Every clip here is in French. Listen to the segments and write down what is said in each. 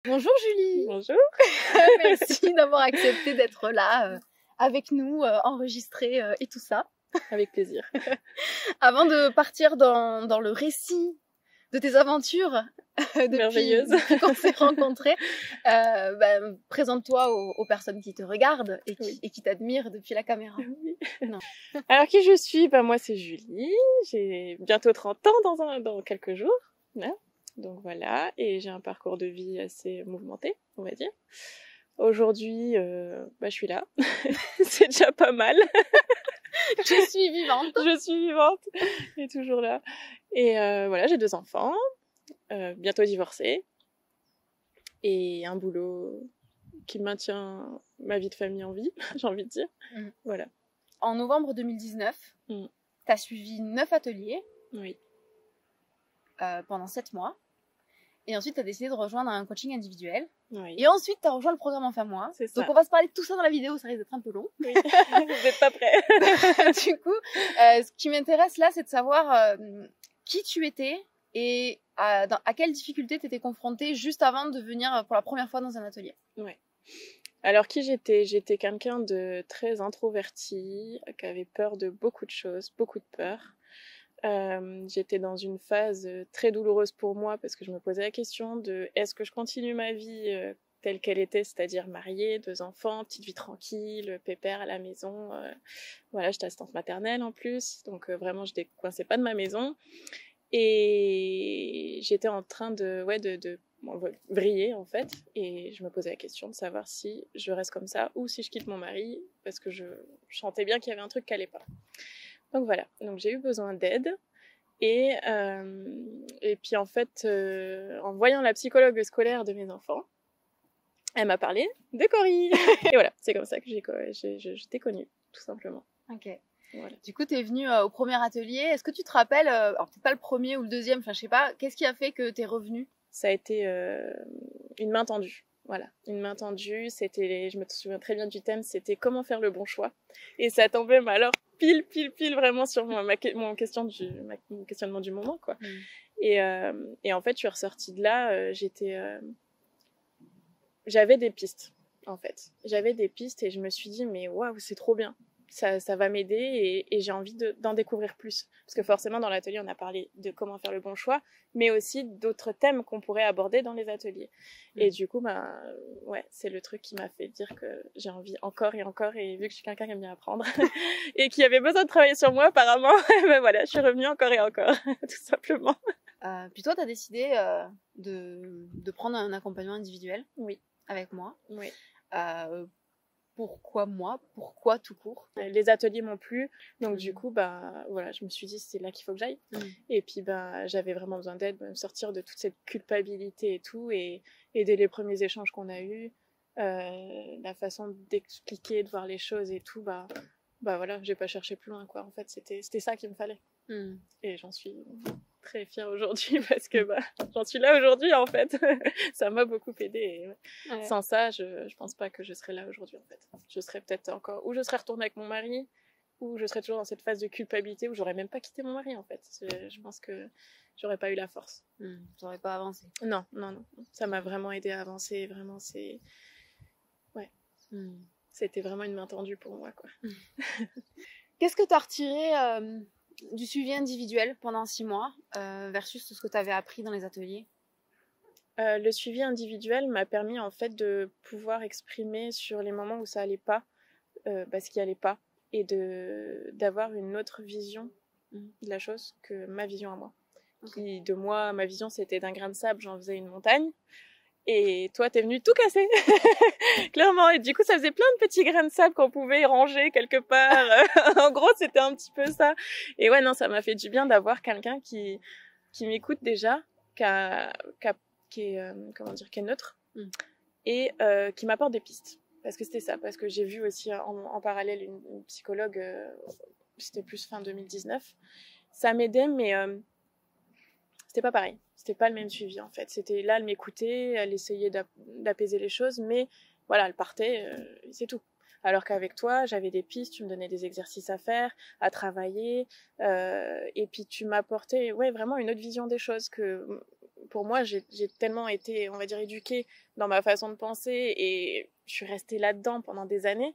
Bonjour Julie. Bonjour. Merci d'avoir accepté d'être là avec nous, enregistré et tout ça. Avec plaisir. Avant de partir dans le récit de tes aventures depuis qu'on s'est rencontrés, présente-toi aux personnes qui te regardent et qui t'admirent depuis la caméra. Oui. Non. Alors qui je suis? Moi c'est Julie, j'ai bientôt 30 ans dans quelques jours. Hein, donc voilà, et j'ai un parcours de vie assez mouvementé, on va dire. Aujourd'hui, je suis là, c'est déjà pas mal. Je suis vivante. Je suis vivante et toujours là. Et voilà, j'ai 2 enfants, bientôt divorcée, et un boulot qui maintient ma vie de famille en vie, j'ai envie de dire. Voilà. En novembre 2019, t'as suivi 9 ateliers. Oui. Pendant 7 mois. Et ensuite, tu as décidé de rejoindre un coaching individuel. Oui. Et ensuite, tu as rejoint le programme Enfin Moi. C'est ça. Donc, on va se parler de tout ça dans la vidéo, ça risque d'être un peu long. Oui, vous n'êtes pas prêts. Du coup, ce qui m'intéresse là, c'est de savoir qui tu étais et à quelles difficultés tu étais confrontée juste avant de venir pour la première fois dans un atelier. Ouais. Alors, qui j'étais? J'étais quelqu'un de très introverti, qui avait peur de beaucoup de choses, beaucoup de peur. J'étais dans une phase très douloureuse pour moi parce que je me posais la question de est-ce que je continue ma vie telle qu'elle était, c'est-à-dire mariée, 2 enfants, petite vie tranquille, pépère à la maison. Voilà, j'étais assistante maternelle en plus, donc vraiment je décoinçais pas de ma maison. Et j'étais en train de vriller en fait, et je me posais la question de savoir si je reste comme ça ou si je quitte mon mari parce que je sentais bien qu'il y avait un truc qui allait pas. Donc voilà, donc j'ai eu besoin d'aide et puis en fait, en voyant la psychologue scolaire de mes enfants, elle m'a parlé de Cory. Et voilà, c'est comme ça que je t'ai connue, tout simplement. Ok. Voilà. Du coup, t'es venue au premier atelier. Est-ce que tu te rappelles, alors peut-être pas le premier ou le deuxième, enfin je sais pas, qu'est-ce qui a fait que t'es revenue? Ça a été une main tendue. Voilà, une main tendue, je me souviens très bien du thème, c'était comment faire le bon choix. Et ça tombait, alors, pile vraiment sur mon questionnement du moment, quoi. Et en fait, je suis ressortie de là, j'avais des pistes, en fait. J'avais des pistes et je me suis dit, mais waouh, c'est trop bien. Ça va m'aider et j'ai envie d'en découvrir plus. Parce que forcément, dans l'atelier, on a parlé de comment faire le bon choix, mais aussi d'autres thèmes qu'on pourrait aborder dans les ateliers. Et du coup, c'est le truc qui m'a fait dire que j'ai envie encore et encore, et vu que je suis quelqu'un qui aime bien apprendre, et qui avait besoin de travailler sur moi apparemment, voilà, je suis revenue encore et encore, tout simplement. Puis toi, tu as décidé de prendre un accompagnement individuel. Oui. Avec moi. Oui. Pourquoi moi? Pourquoi tout court? Les ateliers m'ont plu, donc du coup, voilà, je me suis dit c'est là qu'il faut que j'aille. Et puis, j'avais vraiment besoin d'aide, me sortir de toute cette culpabilité et tout, et dès les premiers échanges qu'on a eus, la façon d'expliquer, de voir les choses et tout, voilà, j'ai pas cherché plus loin, quoi. En fait, c'était ça qu'il me fallait. Et j'en suis très fière aujourd'hui parce que j'en suis là aujourd'hui en fait. Ça m'a beaucoup aidée. Ouais. Sans ça, je pense pas que je serais là aujourd'hui en fait. Je serais peut-être encore, ou je serais retournée avec mon mari, ou je serais toujours dans cette phase de culpabilité où j'aurais même pas quitté mon mari en fait. Je pense que j'aurais pas eu la force. J'aurais pas avancé. Non. Ça m'a vraiment aidée à avancer. Vraiment, ouais. C'était vraiment une main tendue pour moi, quoi. Qu'est-ce que tu as retiré du suivi individuel pendant 6 mois versus tout ce que tu avais appris dans les ateliers? Le suivi individuel m'a permis en fait de pouvoir exprimer sur les moments où ça allait pas, ce qui allait pas, et d'avoir une autre vision de la chose que ma vision à moi. Okay. De moi, ma vision c'était d'un grain de sable, j'en faisais une montagne. Et toi, t'es venu tout casser, clairement. Et du coup, ça faisait plein de petits grains de sable qu'on pouvait ranger quelque part. En gros, c'était un petit peu ça. Et ouais, non, ça m'a fait du bien d'avoir quelqu'un qui m'écoute déjà, qui est neutre, et qui m'apporte des pistes. Parce que c'était ça. Parce que j'ai vu aussi en parallèle une psychologue, c'était plus fin 2019. Ça m'aidait, mais c'était pas pareil. C'était pas le même suivi en fait. C'était là, elle m'écoutait, elle essayait d'apaiser les choses, mais voilà, elle partait, c'est tout. Alors qu'avec toi, j'avais des pistes, tu me donnais des exercices à faire, à travailler, et puis tu m'apportais vraiment une autre vision des choses que pour moi, j'ai tellement été, on va dire, éduquée dans ma façon de penser et je suis restée là-dedans pendant des années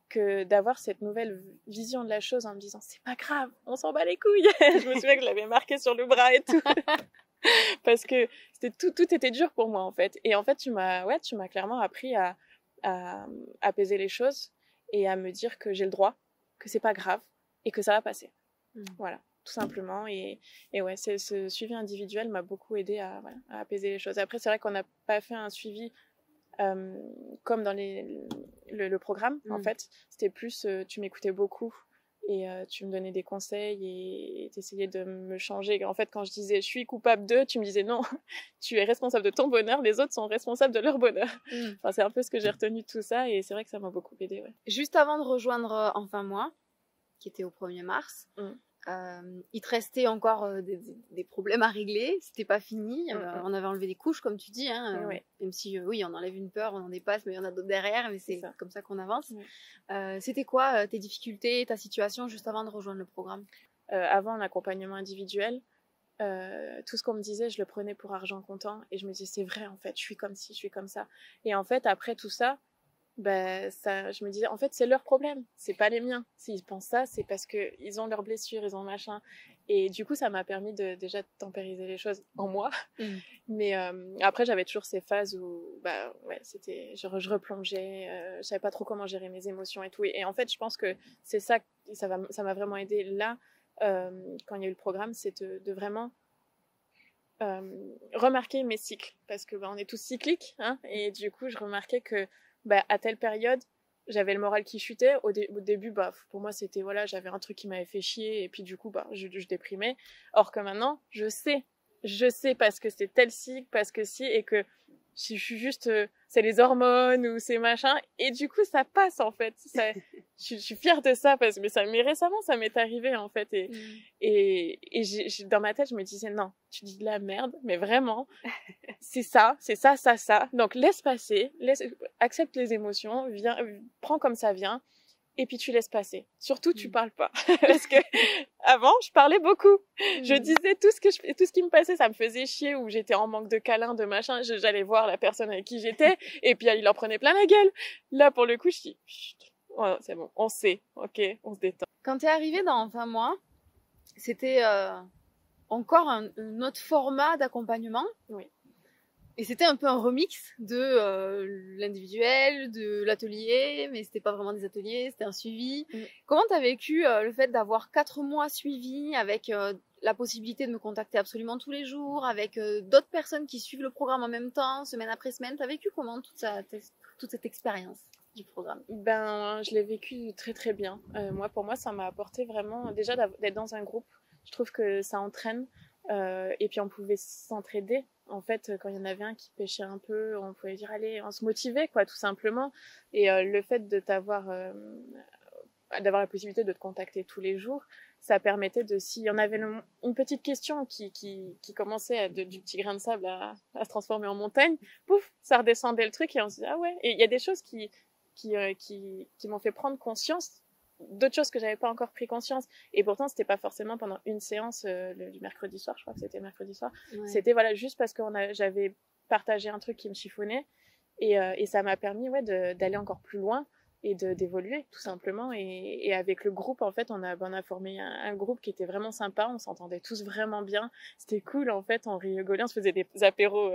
que d'avoir cette nouvelle vision de la chose en me disant c'est pas grave, on s'en bat les couilles. Je me souviens que je l'avais marqué sur le bras et tout. Parce que tout était dur pour moi en fait. Et en fait, tu m'as clairement appris à apaiser les choses et à me dire que j'ai le droit, que c'est pas grave et que ça va passer. Voilà, tout simplement. Et ouais, ce suivi individuel m'a beaucoup aidé à apaiser les choses. Après, c'est vrai qu'on n'a pas fait un suivi comme dans le programme, en fait. C'était plus, tu m'écoutais beaucoup et tu me donnais des conseils et t'essayais de me changer. En fait, quand je disais je suis coupable de, tu me disais non, tu es responsable de ton bonheur, les autres sont responsables de leur bonheur. Enfin, c'est un peu ce que j'ai retenu de tout ça et c'est vrai que ça m'a beaucoup aidé. Ouais. Juste avant de rejoindre Enfin Moi, qui était au 1er mars, il te restait encore des problèmes à régler, c'était pas fini, on avait enlevé des couches comme tu dis, hein, même si oui on enlève une peur, on en dépasse, mais il y en a d'autres derrière, mais c'est comme ça qu'on avance. C'était quoi tes difficultés, ta situation juste avant de rejoindre le programme? Avant l'accompagnement individuel, tout ce qu'on me disait je le prenais pour argent comptant et je me disais c'est vrai en fait, je suis comme ci, je suis comme ça, et en fait après tout ça, je me disais en fait c'est leur problème, c'est pas les miens. S'ils pensent ça, c'est parce que ils ont leurs blessures, ils ont machin. Et du coup ça m'a permis de déjà tempériser les choses en moi. Mais après j'avais toujours ces phases où c'était je replongeais, je savais pas trop comment gérer mes émotions et tout. Et en fait je pense que c'est ça m'a vraiment aidé là quand il y a eu le programme, c'est de vraiment remarquer mes cycles, parce que on est tous cycliques, hein, et du coup je remarquais que à telle période j'avais le moral qui chutait. Au début pour moi c'était voilà, j'avais un truc qui m'avait fait chier et puis du coup je déprimais. Or que maintenant je sais parce que c'est tel cycle, parce que si, et que je suis juste c'est les hormones ou c'est machin, et du coup ça passe en fait. Je suis fière de ça parce que mais récemment ça m'est arrivé en fait, et dans ma tête je me disais non, tu dis de la merde, mais vraiment c'est ça, donc laisse passer, accepte les émotions, prends comme ça vient, et puis tu laisses passer. Surtout tu parles pas parce que avant je parlais beaucoup, je disais tout ce qui me passait, ça me faisait chier, ou j'étais en manque de câlin, de machin, j'allais voir la personne avec qui j'étais et puis il en prenait plein la gueule. Là pour le coup je dis oh, c'est bon, on sait, ok, on se détend. Quand t'es arrivée dans Enfin Moi, c'était encore un autre format d'accompagnement. Oui. Et c'était un peu un remix de l'individuel, de l'atelier, mais c'était pas vraiment des ateliers, c'était un suivi. Comment t'as vécu le fait d'avoir 4 mois suivis avec la possibilité de me contacter absolument tous les jours, avec d'autres personnes qui suivent le programme en même temps, semaine après semaine? T'as vécu comment toute cette expérience du programme? Je l'ai vécu très très bien. Pour moi, ça m'a apporté vraiment déjà d'être dans un groupe. Je trouve que ça entraîne, et puis on pouvait s'entraider. En fait, quand il y en avait un qui pêchait un peu, on pouvait dire allez, on se motivait quoi, tout simplement. Et le fait de d'avoir la possibilité de te contacter tous les jours, ça permettait de, s'il y en avait une petite question qui commençait du petit grain de sable à se transformer en montagne, pouf, ça redescendait le truc et on se disait ah ouais. Et il y a des choses qui m'ont fait prendre conscience d'autres choses que j'avais pas encore pris conscience, et pourtant c'était pas forcément pendant une séance du mercredi soir, je crois que c'était mercredi soir, c'était voilà juste parce que j'avais partagé un truc qui me chiffonnait, et ça m'a permis d'aller encore plus loin et d'évoluer tout simplement, et avec le groupe en fait on a formé un groupe qui était vraiment sympa, on s'entendait tous vraiment bien, c'était cool en fait, on rigolait, on se faisait des apéros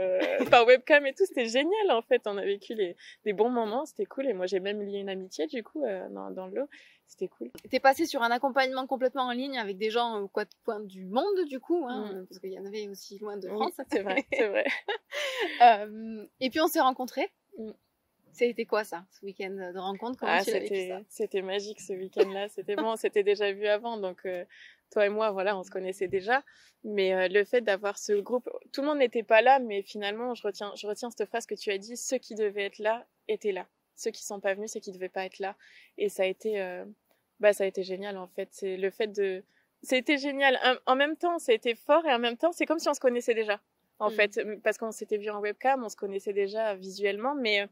par webcam et tout, c'était génial en fait, on a vécu des bons moments, c'était cool, et moi j'ai même lié une amitié du coup dans le lot. C'était cool. T'es passé sur un accompagnement complètement en ligne avec des gens aux quatre coins du monde, du coup, parce qu'il y en avait aussi loin de France. Oui, c'est vrai, c'est vrai. Et puis on s'est rencontrés. C'était quoi ça, ce week-end de rencontre? Comment tu l'as vécu ça? C'était magique ce week-end-là. C'était bon, on s'était déjà vu avant, donc toi et moi, voilà, on se connaissait déjà. Mais le fait d'avoir ce groupe, tout le monde n'était pas là, mais finalement, je retiens cette phrase que tu as dit, ceux qui devaient être là étaient là. Ceux qui sont pas venus, c'est qui devaient pas être là. Et ça a été génial en fait. C'était génial. En même temps, ça a été fort, et en même temps, c'est comme si on se connaissait déjà. En fait, parce qu'on s'était vu en webcam, on se connaissait déjà visuellement, mais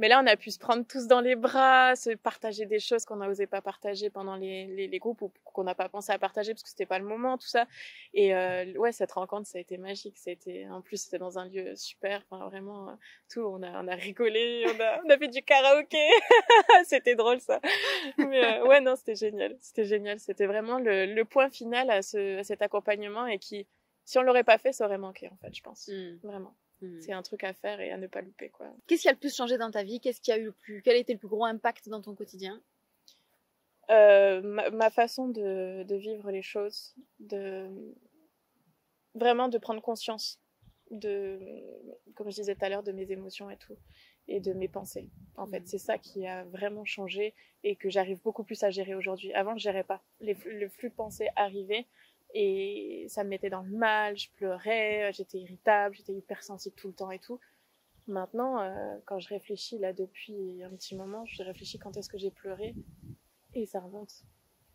Mais là, on a pu se prendre tous dans les bras, se partager des choses qu'on n'osait pas partager pendant les groupes ou qu'on n'a pas pensé à partager parce que c'était pas le moment, tout ça. Et ouais, cette rencontre, ça a été magique. En plus, c'était dans un lieu super. Enfin, vraiment, tout. On a rigolé, on a fait du karaoké. C'était drôle, ça. Mais ouais, non, c'était génial. C'était génial. C'était vraiment le point final à cet accompagnement et qui, si on l'aurait pas fait, ça aurait manqué, en fait, je pense. Vraiment. C'est un truc à faire et à ne pas louper, quoi. Qu'est-ce qui a le plus changé dans ta vie? Quel a été le plus gros impact dans ton quotidien? Ma façon de vivre les choses, vraiment de prendre conscience comme je disais tout à l'heure, de mes émotions et tout, et de mes pensées. En fait, c'est ça qui a vraiment changé et que j'arrive beaucoup plus à gérer aujourd'hui. Avant, je gérais pas. Le flux de pensées arrivait et ça me mettait dans le mal, je pleurais, j'étais irritable, j'étais hypersensible tout le temps et tout. Maintenant, quand je réfléchis, là, depuis un petit moment, je réfléchis quand est-ce que j'ai pleuré et ça remonte.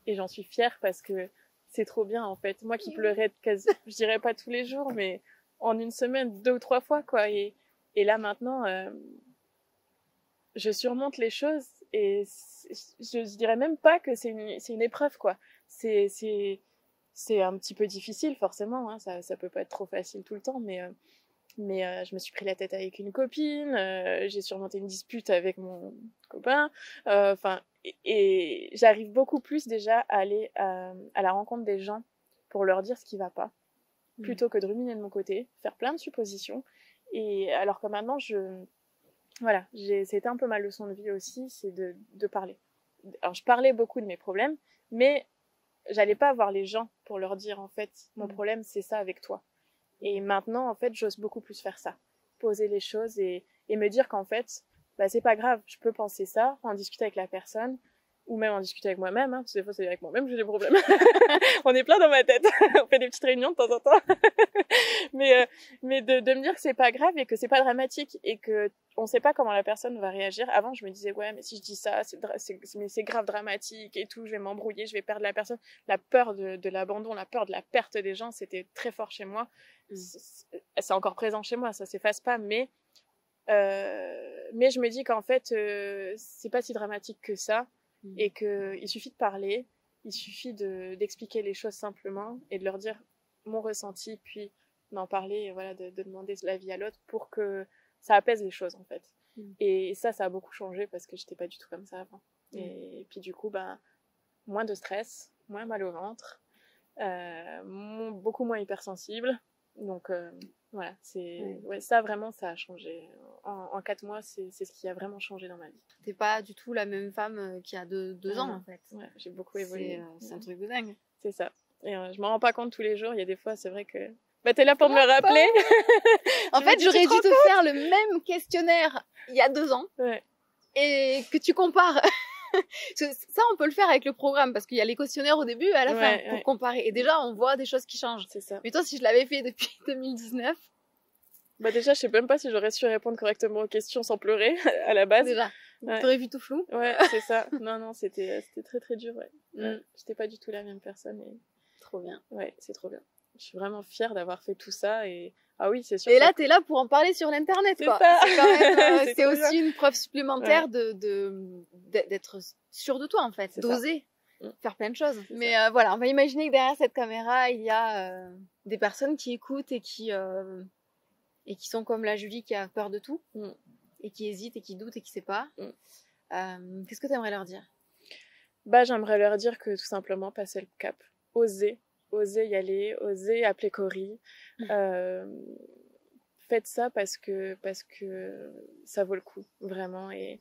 Et j'en suis fière parce que c'est trop bien, en fait. Moi qui pleurais je dirais pas tous les jours, mais en une semaine, 2 ou 3 fois, quoi. Et là, maintenant, je surmonte les choses et je dirais même pas que c'est une épreuve, quoi. C'est un petit peu difficile, forcément, hein. Ça peut pas être trop facile tout le temps, mais je me suis pris la tête avec une copine, j'ai surmonté une dispute avec mon copain, enfin, et j'arrive beaucoup plus déjà à aller à la rencontre des gens pour leur dire ce qui va pas, plutôt que de ruminer de mon côté, faire plein de suppositions. Et alors que maintenant, voilà, c'était un peu ma leçon de vie aussi, c'est de parler. Alors, je parlais beaucoup de mes problèmes, mais j'allais pas voir les gens pour leur dire, en fait, mon problème, c'est ça avec toi. Et maintenant, en fait, j'ose beaucoup plus faire ça. Poser les choses et me dire qu'en fait, bah, c'est pas grave, je peux penser ça, en discuter avec la personne, ou même en discuter avec moi-même, hein, parce que des fois, c'est avec moi-même que j'ai des problèmes. On est plein dans ma tête. On fait des petites réunions de temps en temps. mais de me dire que c'est pas grave et que c'est pas dramatique et que on sait pas comment la personne va réagir. Avant, je me disais, ouais, mais si je dis ça, c'est grave dramatique et tout, je vais m'embrouiller, je vais perdre la personne. La peur de l'abandon, la peur de la perte des gens, c'était très fort chez moi. C'est encore présent chez moi, ça s'efface pas, mais je me dis qu'en fait, c'est pas si dramatique que ça et qu'il suffit de parler, il suffit d'expliquer les choses simplement et de leur dire mon ressenti, puis d'en parler, et voilà, de demander l'avis à l'autre pour que ça apaise les choses, en fait. Et ça a beaucoup changé parce que j'étais pas du tout comme ça avant. Et puis du coup, ben, moins de stress, moins mal au ventre, beaucoup moins hypersensible. Donc voilà, ouais, ça vraiment, ça a changé. En 4 mois, c'est ce qui a vraiment changé dans ma vie. T'es pas du tout la même femme qu'il y a 2 ans, en fait. Ouais, j'ai beaucoup évolué. C'est un truc de dingue. C'est ça. Et je m'en rends pas compte tous les jours. Il y a des fois, c'est vrai que bah, t'es là pour me le rappeler. En fait, j'aurais dû te faire le même questionnaire il y a 2 ans. Ouais. Et que tu compares. Ça, on peut le faire avec le programme parce qu'il y a les questionnaires au début et à la fin pour comparer. Et déjà, on voit des choses qui changent. C'est ça. Mais toi, si je l'avais fait depuis 2019... Bah déjà, je sais même pas si j'aurais su répondre correctement aux questions sans pleurer à la base. Déjà, t'aurais vu tout flou. Ouais, c'est ça. Non, c'était très très dur, ouais. J'étais pas du tout la même personne. Et... Trop bien. Ouais, c'est trop bien. Je suis vraiment fière d'avoir fait tout ça et... Ah oui, c'est sûr. Et là, t'es là pour en parler sur l'internet, quoi. C'est quand même, c'est aussi une preuve supplémentaire d'être sûr de toi, en fait. D'oser faire plein de choses. Mais voilà, on va imaginer que derrière cette caméra, il y a des personnes qui écoutent et qui sont comme la Julie qui a peur de tout. Et qui hésite et qui doute et qui sait pas. Qu'est-ce que t'aimerais leur dire? Bah, j'aimerais leur dire que tout simplement passer le cap. Oser y aller, oser appeler Cory. Faites ça parce que ça vaut le coup, vraiment. Et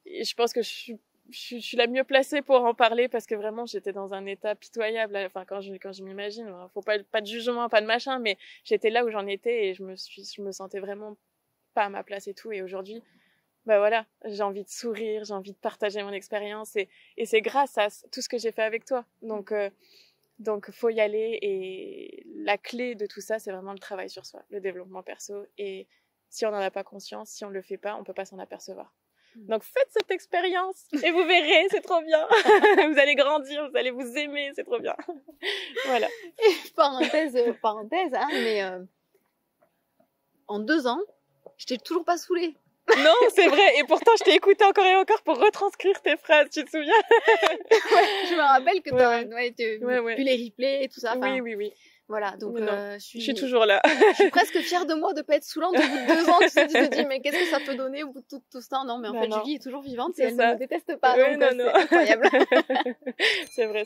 je pense que je suis la mieux placée pour en parler parce que vraiment j'étais dans un état pitoyable. Enfin, quand je m'imagine, faut pas de jugement, pas de machin, mais j'étais là où j'en étais et je me sentais vraiment pas à ma place et tout. Et aujourd'hui, bah voilà, j'ai envie de sourire, j'ai envie de partager mon expérience et c'est grâce à tout ce que j'ai fait avec toi. Donc faut y aller et la clé de tout ça, c'est vraiment le travail sur soi, le développement perso. Et si on n'en a pas conscience, si on le fait pas, on peut pas s'en apercevoir. Donc faites cette expérience et vous verrez, c'est trop bien. Vous allez grandir, vous allez vous aimer, c'est trop bien. Voilà. Et parenthèse, hein, mais en 2 ans, je t'ai toujours pas saoulée. Non, c'est vrai. Et pourtant, je t'ai écouté encore et encore pour retranscrire tes phrases, tu te souviens? Je me rappelle que t'as ouais. vu les replays et tout ça. Oui. Voilà, donc je suis toujours là. Je suis presque fière de moi de pas être saoulante au bout de 2 ans. Tu te dis, mais qu'est-ce que ça peut donner au bout de tout ce temps? Non, mais en fait, Julie est toujours vivante et elle ne me déteste pas. Oui, donc non. C'est incroyable.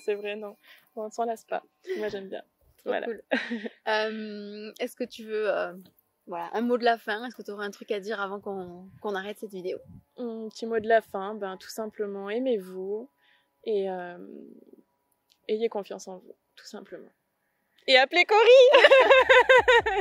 C'est vrai, non. On s'en lasse pas. Moi, j'aime bien. Voilà. Cool. Est-ce que tu veux voilà, un mot de la fin? Est-ce que tu aurais un truc à dire avant qu'on arrête cette vidéo? Un petit mot de la fin, tout simplement, aimez-vous et ayez confiance en vous, tout simplement. Et appelez Cory.